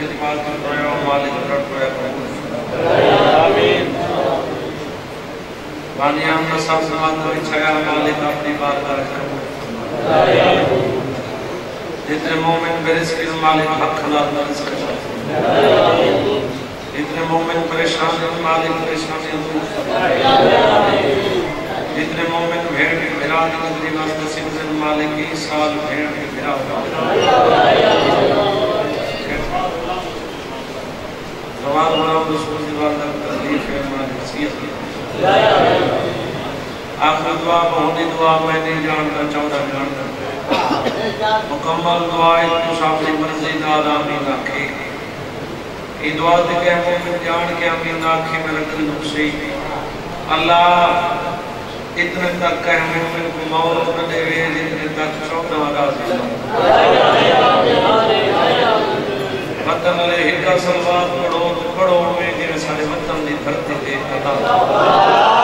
استغفار کرتا ہے مالک رب ہے آمین بانیان کا سب سمات بچھایا مالک اپنی بات کا رکھا جتنے مومن برزقی مالک حق حلال رزق جتنے مومن پریشان ہیں مالک پریشانی جتنے مومن بھیڑ کے بھرا نگری واسطے سمجھن مالک کی سال بھیڑ کے بھرا زوال مرام رسول دیوال در تحلیف ہے مالک سیت آخر دعا بہنی دعا میں نہیں جانتا چودہ جانتا مکمل دعا اتنی شاپلی مرضی دادا آمین آکھے یہ دعا دے کہ مومن جان کے آمین آکھے میں رکھن نقصی اللہ اتنے تک کہ مومن کو موت نہ دے وے اتنے تک چودہ راضی وطن لے ہکا سلوات پڑھو میں کہ سارے وطن دی دھرتی دے عطا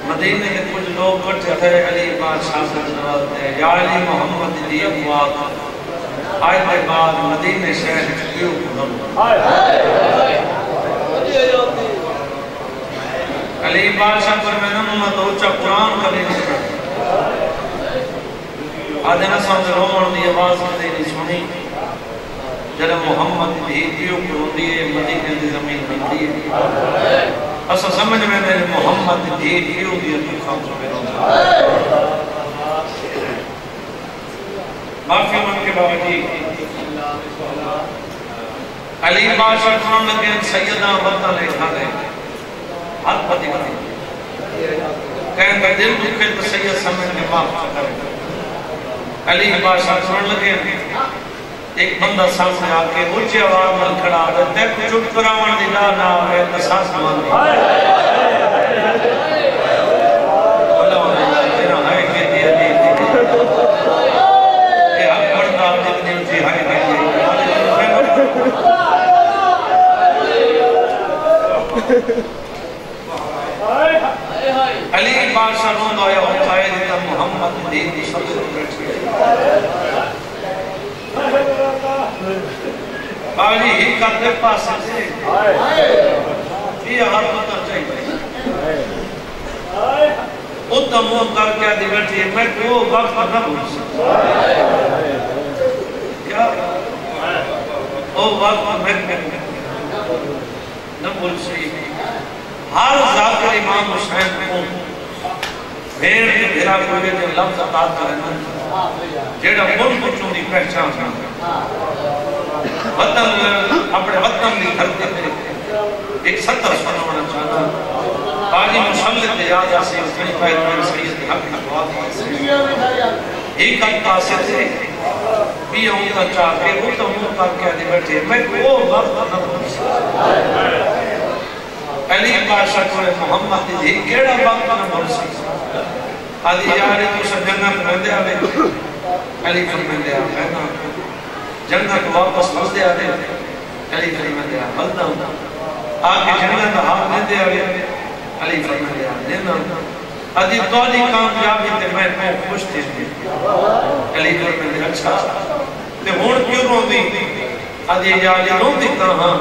مدینے کے کچھ لوگ بٹھے تھے علی بادشاہ سے نوازتے ہیں یا علی محمد دی اموات آئے دے بعد مدینے شہر کیوں کھلو علی بادشاہ پر میں نمت اوچا قرآن کا نہیں آدھے نسان سے رومن دی آواز میں نہیں سنی جنہ محمد دی کیوں کھلو دیئے مدینے دی زمین بندی ہے اسا سمجھ میں میرے محمد دی کیوں دی دکھاں کو پیدا معافی من کے بابا جی علی بادشاہ قرآن لگے سیدہ وطن لے کھا گئے حد پتی بنی کہیں گا دل دکھے تو سید سمجھ کے معاف کرے علی بادشاہ قرآن لگے ایک بندہ سامنے آکے اونچی آواز میں کھڑا ہے دیکھ چپ کراون دی لا نہ ہے تساس مان دی اللہ تیرا ہے کہ دیا دی اے حق بڑھتا جتنی اونچی ہے کہ علی بادشاہ روند آیا اٹھائے دیتا محمد دین دی شخص باوجی ہی کرتے پاس سے یہ ہر پتر چاہیے اتنا موم کر کے آدھی بیٹھی ہے میں کو وقت نہ بھول سکتا کیا وہ وقت میں نہ بھول سکتا ہر ذاکر امام حسین کو بھیڑ کے بھیرا کوئے جو لفظ عطا کرنا جیڑا ملک چون دی پہچان وطن اپنے وطن دی دھرتی پہ ایک سطر سنوانا چاہتا باقی مسلط یاد آسی اپنی پہت میں سید کی حق کی بات ایک انتا سے تھے بھی ہوتا چاہتے وہ تو موں کر کے آدھی بیٹھے میں وہ وقت نہ بھول سکتا علی بادشاہ کو محمد دی کیڑا وقت نہ بھول سکتا آدھی یاری تو سے جنت میں دیا بے علی فرمائے آئے نا جنت واپس مل دیا دے علی فرمائے ملتا ہوں آگے جنت ہاتھ میں دیا بے علی فرمائے دینا آدھی تولی کامیابی تے میں خوش تھی علی فرمائے اچھا تے ہون کیوں رو دی آدھی یاری رو دی کہاں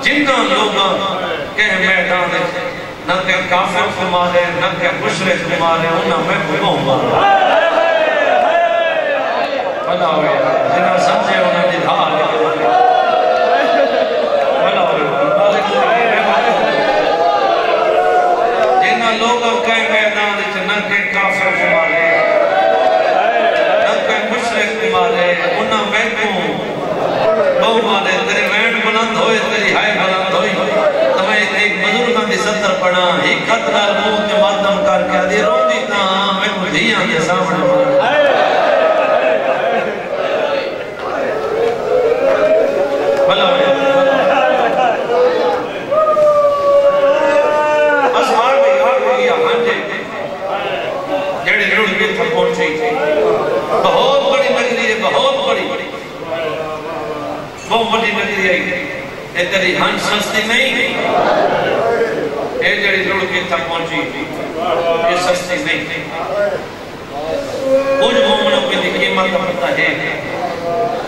جنہ لوگاں کہ میدان نہ کہ کافر کو مارے نہ کہ مشرک کو مارے انہاں میں بھگوں مارے بھلا ہوئے جنہاں سمجھے انہاں دی دھار بھلا ہوئے جنہاں لوگوں کے میدان نہ کہ کافر کو مارے دھیاں یہ سامنے مارا بھلا اسمار میں یاد ہوئی ہانجے جڑے جڑ کے تھا پہنچی بہت بڑی نگری ہے بہت بڑی وہ بڑی نگری ہے اے تیری ہنس سستی نہیں اے جڑی جڑ کے تھا پہنچی یہ سستی نہیں کچھ مومنوں پہ دی قیمت پتہ ہے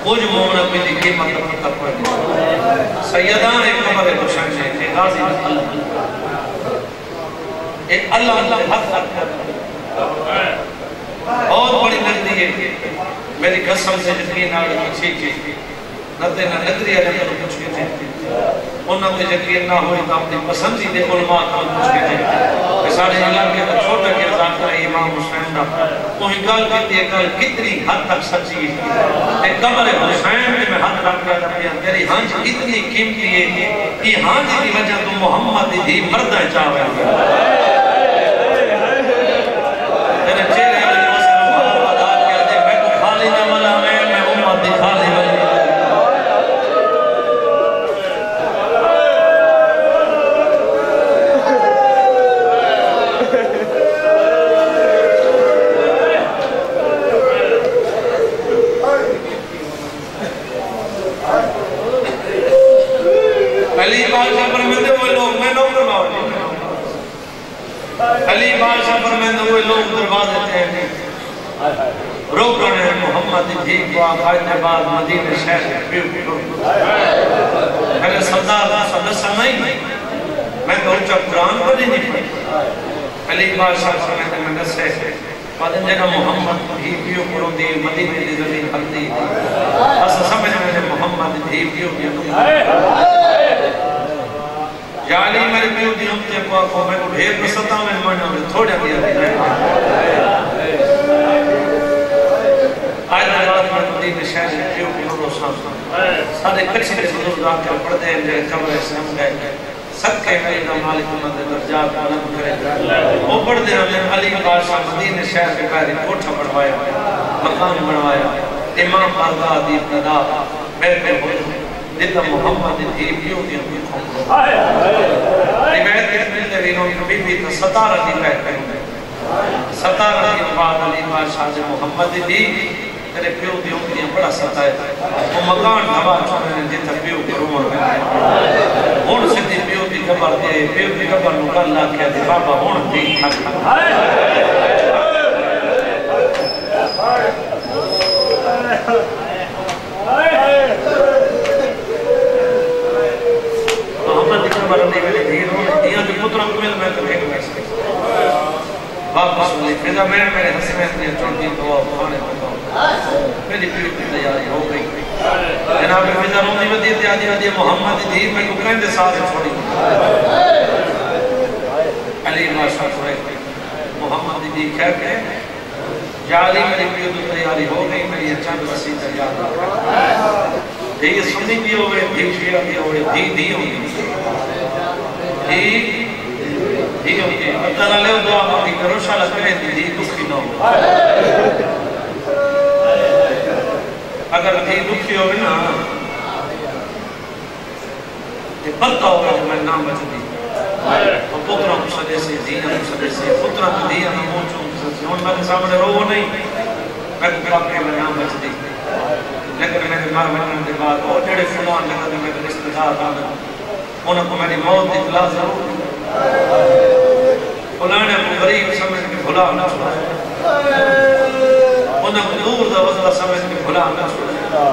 کچھ مومنوں پہ دی قیمت پتہ ہے سیدان ایک نمبر حسین ہے کہ غازی اللہ ایک اللہ حق بہت بڑی نگری ہے میری قسم سے یقین آگے کچھ چیز نتے نہ نگری ہے جب کچھ کے تھے انہوں نے یقین نہ ہوئی تو اپنی پسندیدہ علماء کو کچھ کے تھے سارے علاقے کا چھوٹا کردار کا امام حسین دا وہی گل کہتی ہے گل کتنی حد تک سچی ہے ایک قبر حسین میں حد رکھ رہا تھا تیری ہانج اتنی قیمتی ہے کہ ہانج کی وجہ تو محمد دی مردہ چاہے تیرے چہرے میں محمد آ کیا دے میں کو خالی نہ ملا میں امت دی خالی بلی علی بادشاہ فرماتے ہوئے لوگ میں لوگ دربار علی بادشاہ فرماتے ہوئے لوگ دربار دیتے ہیں روک رہے ہیں محمد بھی کو آقائد بعد مدینہ شہر میرے سردار صدسہ نہیں میں تو اچھا قرآن کو نہیں پڑھی علی بادشاہ فرماتے میں نسے بعد جنہ محمد بھی پیو کرو دی مدینہ دی زمین حق دی ایسا سمجھ میں محمد بھی پیو یا علی میرے پیو دی امتے کو میں کو ڈھیر نسطا میں مرنا میں تھوڑا دیا دی آج بات میں مدینہ شہر سے پیو کی نورو سامنے سارے کچھ کے بزرگ آ کر پڑھتے ہیں میرے قبر سے ہم گئے سب کے میرے کا مالک امت درجات بلند کرے وہ پڑھتے ہیں علی بادشاہ مدینہ شہر کے پہلے کوٹھا بڑھوایا مقام بڑھوایا امام بارگاہ دی ابتدا میرے پہ ہوئے دیتا محمد دی پیو دی ہمیں کھوں روایت کے ملتے رینوں کی بھی تو 17 دن رہتے ہیں 17 دن بعد علی بادشاہ سے محمد دی تیرے پیو دی ہمیں بڑا ستا ہے وہ مکان دھوا چھوڑے ہیں دیتا پیو کی رومن میں ہون سے دی پیو دی قبر دے پیو دی قبر نکال اللہ کیا دی بابا ہون دی محمد کی قبر نہیں ملے دیر ہونے یہاں جو پتروں کو مل میں تو ایک ویسے واپس ہوئی پھر میرے حسنیت نے چونٹی دعا کھانے پکاؤ میری پیو کی تیاری ہو گئی جناب فضا روندی ودی تیادی ودی محمد دی میں کو کہنے ساتھ چھوڑی علی بادشاہ چھوڑے محمد دی کہہ کے یا علی میری پیو کی تیاری ہو گئی میری چند رسی تیار یہ سنی بھی ہوئے بھی شیعہ بھی ہوئے دی ہوئی دی ہوئی پتہ نہ لے دعا مانگی کرو شاء کرے دی دکھی نہ ہو اگر دی دکھی ہوئے نا یہ پتہ ہوگا جو میں نام بچ دی اور پترہ مصدے سے دینہ مصدے سے پترہ تو دینہ نہ موچوں ہون میں سامنے رو نہیں میں کو پاکے میں نام بچ دی لیکن میں نے مارمنن کے بعد اور جڑے فلان لگا دے میں رشتدار آنا انہوں کو میری موت اطلاع ضرور فلان نے اپنے غریب سمجھ کے بھلا نہ چھوڑا انہوں کو دور دا وضلہ سمجھ کے بھلا نہ چھوڑا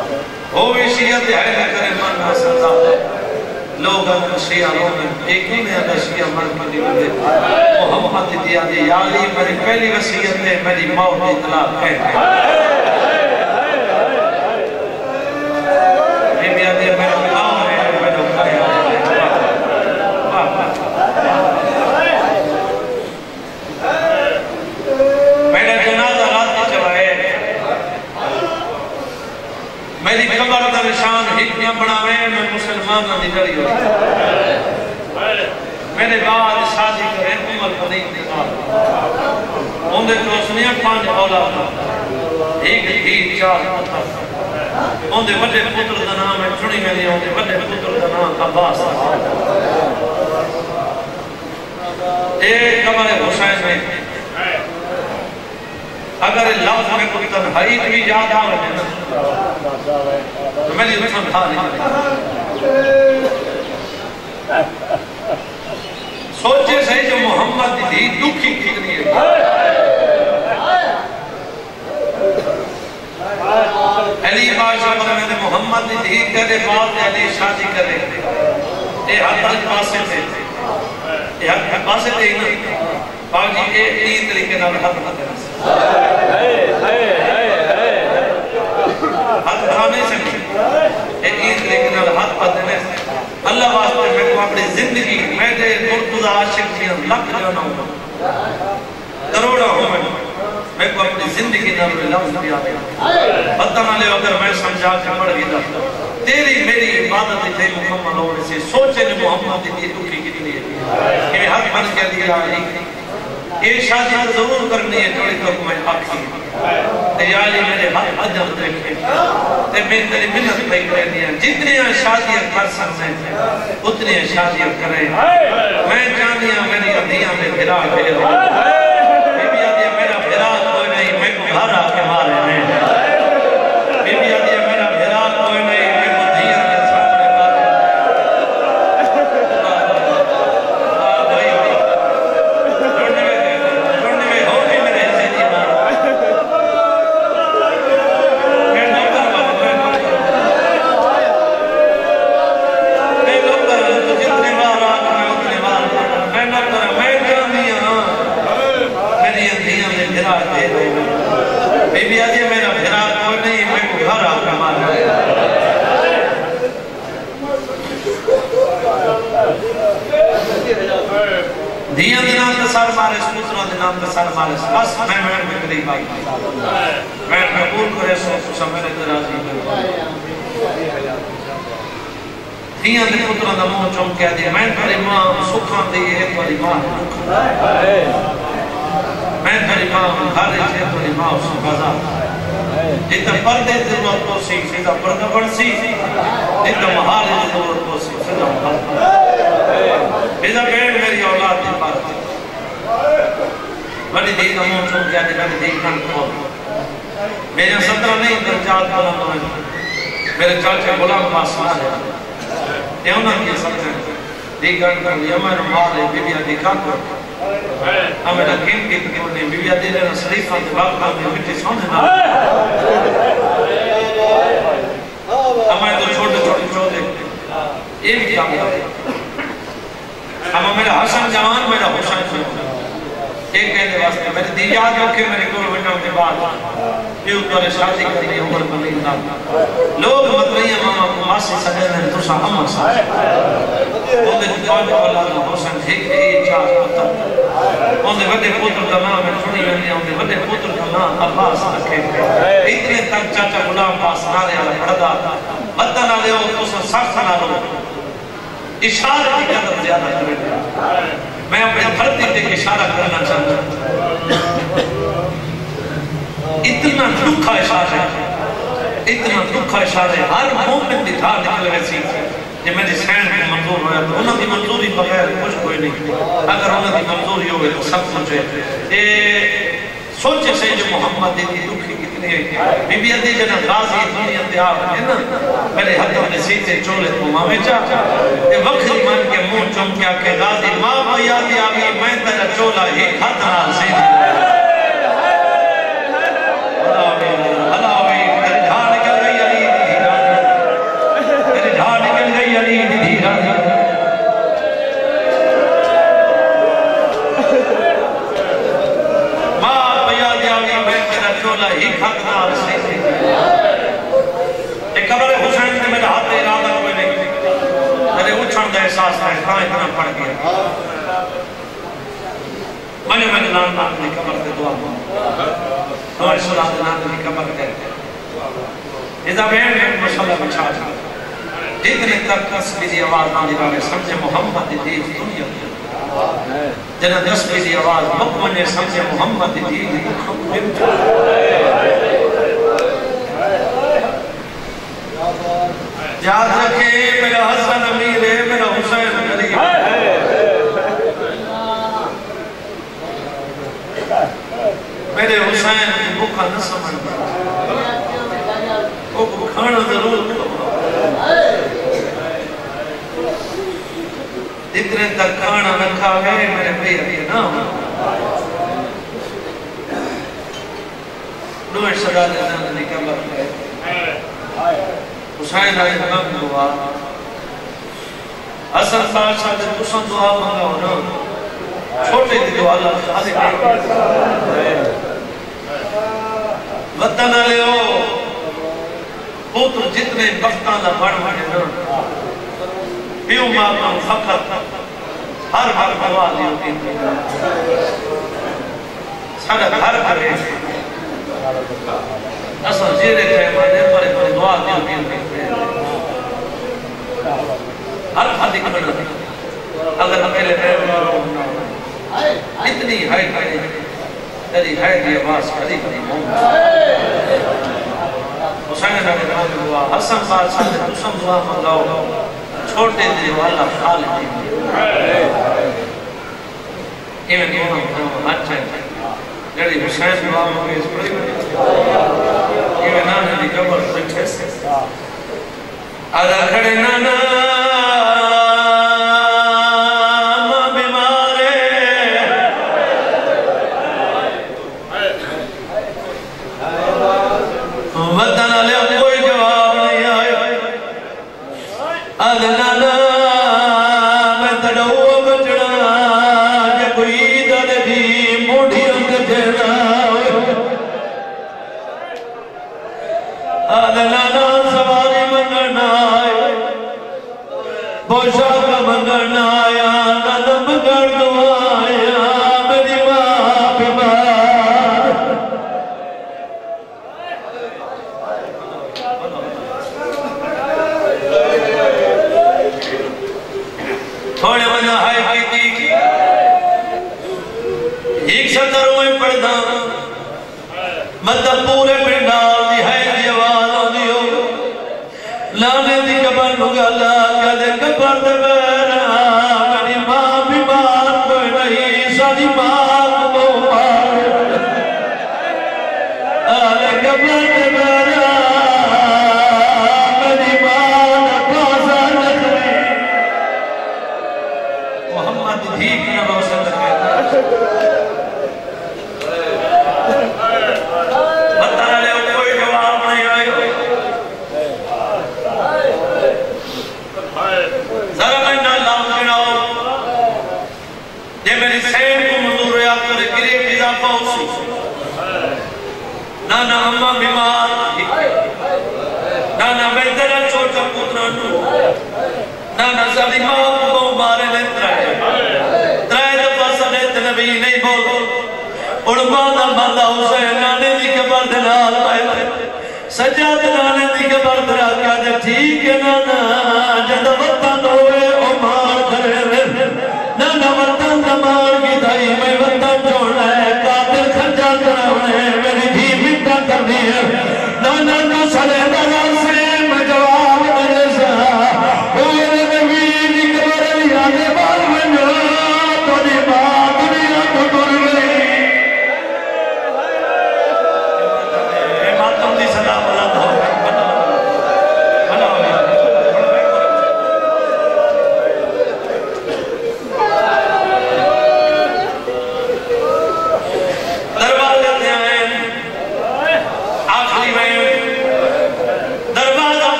ہوئی شیعہ دہائی نہ کرے من نہ سزا لوگ اگر شیعہ لوگ ایک ہی میں اگر شیعہ من پڑی ہوئے محمد دیا دے یا علی میری پہلی وسیعت ہے میری موت اطلاع کہتے ہیں میری قبر دا نشان حکمیاں بناوے میں مسلمان نہ نکلی ہوئی میرے بعد شادی کرے عمر کو نہیں نکال اندھے جو سنیا 5 اولاد ایک ہی 4 پتر اندھے بڑے پتر دا نام ہے چھڑی میں نہیں اندھے بڑے پتر دا نام عباس ایک قبر حسین میں اگر لفظ میں کوئی تنہائی بھی یاد آ رہے ہیں تو میں نے اسم تھا نہیں سوچے سے جو محمد دی دکھی کتنی ہے علی بادشاہ فرماتے ہیں محمد دی کہتے بعد علی شادی کرے اے حد پاسے تھے اے حد پاسے تھے باقی اے تین طریقے نال حد کرے حد کھانے سے اے تین طریقے نال حد کرے اللہ واسطے میں کو اپنی زندگی میں دے مرتضی عاشق کی لکھ جانا ہوں کروڑا ہوں میں کو اپنی زندگی نہ لفظ دیا دیا پتہ نہ لے اگر میں سمجھا کے پڑھ گیا تیری میری عبادت تھی مکمل ہونے سے سوچے نے محمد دی دکھی کتنی ہے کہ حق بن کے دیا ہے یہ شادی ضرور کرنی ہے تھوڑی تک میں آکھی تے یا علی میرے حق عجب دیکھے تے میں تیری منت پہ کر دیا جتنی شادیاں کر سکتے ہیں اتنی شادیاں کریں میں جانیاں میری عدیاں میں بھرا بھیرے بی بی عدیاں میرا بھرا کوئی نہیں میں کو گھر آ کے مارے ہیں بی بی عدیاں میرا بھرا کوئی نہیں میں کو دھیاں کے سامنے مارے بھائی جوڑنے میں ہو بھی میرے حصے دی مارے بی بی آجی میرا بھرا کوئی نہیں میں کو گھر آکا مارا دیاں دی نام تسار مارے سپوتروں دی نام تسار مارے بس میں قریب آئی میں قبول کرے سو میرے درازی دیاں دی پتروں دا موہ چوم کیا دیا میں تھوڑی ماں سکھاں دی ایک والی ماں میں تھوڑی ماں گھر سے تھوڑی ماں اس بازار جتا پردے ضرورت کو سی سیدھا پردہ بڑھ سی جتا محال ضرورت کو سی سیدھا محال ایسا بیڑ میری اولاد دی بات بڑی دیکھ امون چون کیا دے بڑی دیکھ کھن کھول میرے 17 نہیں درجات بلند ہوئے میرے چاچے غلام پاس مارے یہ انہوں کی سمجھے دیکھ کھن کھول یہ میں رمال ہے بی بی آدھی کھن کھول ہمیں لکھیں کی تکیونی بی بی آدھی لینا شریفہ دے باقا میں مٹی سونے نہ ہمیں تو چھوٹے چھوٹے چھوٹے یہ بھی کامیاب ہے ہمیں میرا حسن جوان میرا حسین سے ایک کہنے واسطے میرے دی یاد رکھے میرے کول بناؤں کے بعد یہ اتوارے شادی کرنی ہے عمر بنی نام لوگ مطلعی ماما کو ماسی سجن ہے ترسا ہم ساتھ اندھے جتوان اولاد حسین ایک ایک چار پتر اندھے وڈے پوتر کا نام ہے چھوڑی بنی اندھے وڈے پوتر کا نام عباس رکھے اتنے تک چاچا غلام پاس نارے آلہ پڑھدا مدہ نہ لے تو سخت نہ لو اشارہ کی قدر زیادہ کرے میں اپنے دھرتی تک اشارہ کرنا چاہتا ہوں اتنا دکھا اشارہ ہے اتنا دکھا اشارہ ہے ہر مومن بھی تھا نکل ویسی کہ میری سین کو منظور ہویا تو انہوں کی منظوری بغیر کچھ کوئی نہیں اگر انہوں کی منظوری ہوئے تو سب کچھ ہے سوچے سے جو محمد دی دکھی کتنی ہے بی بی عدی جنہ غازی دنیا دیا ہے نا میرے حد اپنے سیتے چولے تو ماں میں چاہتا وقت من کے مون چم کیا کہ غازی ماں بیادی آگی میں تیرا چولا ہی حد نال سیدھی ایک قبر حسین نے میرا ہاتھ ارادہ کوئی نہیں میرے اچھان کا احساس ہے کہاں اتنا پڑ گیا میں نام کی قبر سے دعا ہمارے سلام نام کی قبر سے اذا بین میں مشاللہ بچھا جتنے تک تصویری آواز نہ لگا میں سمجھے محمد دیکھ دنیا جنہ تسبیح دی آواز مکمنے سمجھے محمد دی یاد رکھے میرا حسن امیر ہے میرا حسین غریب میرے حسین کی بھوکا نہ سمجھ وہ کھانا ضرور اتنے تک کھانا نہ کھاوے میرے پیاری نہ نوے صدا دینا نکا بکھائے حسین آئے غم دعا اصل بادشاہ دے تسان دعا مانگا ہونا چھوٹے دی دعا اللہ خاصی وطن لے ہو پوتر جتنے بختان دا بڑھ بڑھے نا پیو ماں فقط ہر دعا دیو کی سارا گھر کرے اصل جیرے کہے مانے بڑے بڑے دعا دیو کی ہر خالی کرنا اگر اکیلے اتنی ہائی تیری ہائی دی آواز کری کری حسین نبی نام دعا حسن بادشاہ نے تسم دعا مانگاؤ چھوٹے دے والا خال دی ایمیں کہنا اچھا ہے جڑی حسین دعا مانگے اس پڑی ایمیں نانا دی قبر سکھے سے آدھا کھڑے نانا نانا اممہ بیمار نانا بہتر چھوٹا پترانو نانا سالی ماں کو مارے لے ترائے دفعہ صلیت نبی نہیں بول اڑبانا باندھا حسین نانے دی کبر دلال پائے سجاد نانے دی کبر دلال کیا دے ٹھیک ہے نانا جد وطن ہوئے او مار کرے نانا وطن دمار کی دائی میں وطن جوڑا ہے قاتل خرجا کراؤنے میری بھی مٹا کر دی ہے نانا کو سلے دران سے میں جواب دے سا ہوئے نبی دی کبر لیانے بار میں تو دی بات دنیا کو دور گئی اے ماتم دی صدا بلند ہو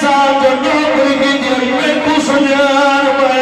ساتھ جو نوکری کی دیوئی میں کچھ نیار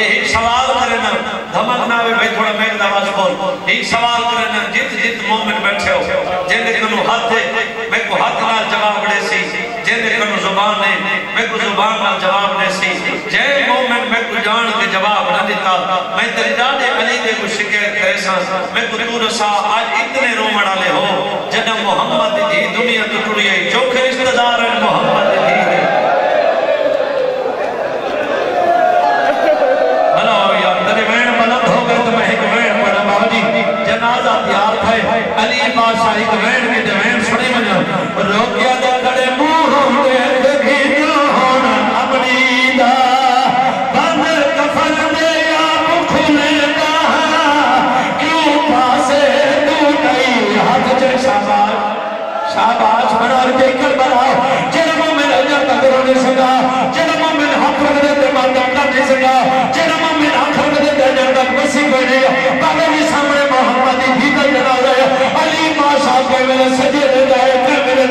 ایک سوال کرنا دھمک نہ ہوئے بھائی تھوڑا میرے دواز بول ایک سوال کرنا جت مومن بیٹھے ہو جن دے کنو ہاتھ ہے میں کو ہاتھ نال جواب دے سی جن دے کنو زبان ہے میں کو زبان نال جواب دے سی جے مومن میں کو جان کے جواب نہ دیتا میں تیرے دادے علی دے کو شکایت کرے سا میں کو تو رسا آج اتنے رومڑ والے ہو جنہ محمد دی دنیا تو ٹڑی ہے جو کہ رشتہ دار ہیں محمد دی جنازہ تیار تھے علی بادشاہ ایک وین کے دوین سنی مجھا روکیا دا گڑے موہم دے دکھی ہونا اپنی دا بند کفن دے یا مکھلے دا کیوں پاسے تو نہیں ہاتھ چے شاباش بنا رکے کربلا جنموں میں رجا تک رونے سکا جنموں میں حق رکھ دے ماتا کرنے سکا جنموں میں حق رکھ دے جنموں مسیح بڑھے باقی سامنے محمد ہی کا جنازہ ہے علی ماشاء کے میرے سجدے جائے کہ میرے